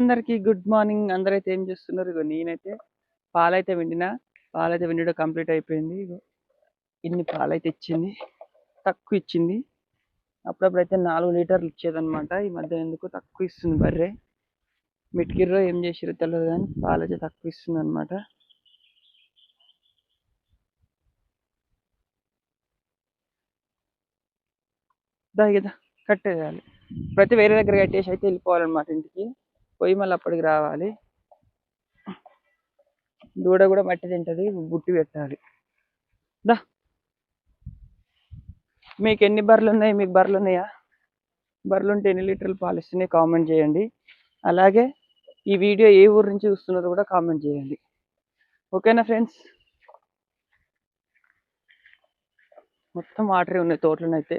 అందరికీ good morning. అందరైతే ఏం చేస్తున్నారు? ఇగో నేనైతే పాలైతే విండడం కంప్లీట్ అయిపోయింది. ఇగో ఇన్ని పాలైతే ఇచ్చింది, తక్కువ ఇచ్చింది. అప్పుడప్పుడైతే 4 లీటర్లు ఇచ్చేదన్నమాట. ఈ మధ్య ఎందుకు తక్కువ ఇస్తుంది బర్రె. మిట్కిర్రో ఏం చేసిరో తెలియదు కానీ పాలైతే తక్కువ ఇస్తుంది అనమాట. దాగిదా కట్టేయాలి. ప్రతి వేరే దగ్గర కట్టేసి అయితే వెళ్ళిపోవాలన్నమాట ఇంటికి. పోయి మళ్ళీ అప్పటికి రావాలి. దూడ కూడా మట్టి తింటది, బుట్టి పెట్టాలి. దా మీకు ఎన్ని బర్రెలు ఉన్నాయి? మీకు బర్రెలు ఉన్నాయా? బర్రెలు ఉంటే ఎన్ని లీటర్లు పాలు ఇస్తున్నాయి కామెంట్ చేయండి. అలాగే ఈ వీడియో ఏ ఊరు నుంచి చూస్తున్నారో కూడా కామెంట్ చేయండి. ఓకేనా ఫ్రెండ్స్? మొత్తం వాటరే ఉన్నాయి తోటలోనైతే.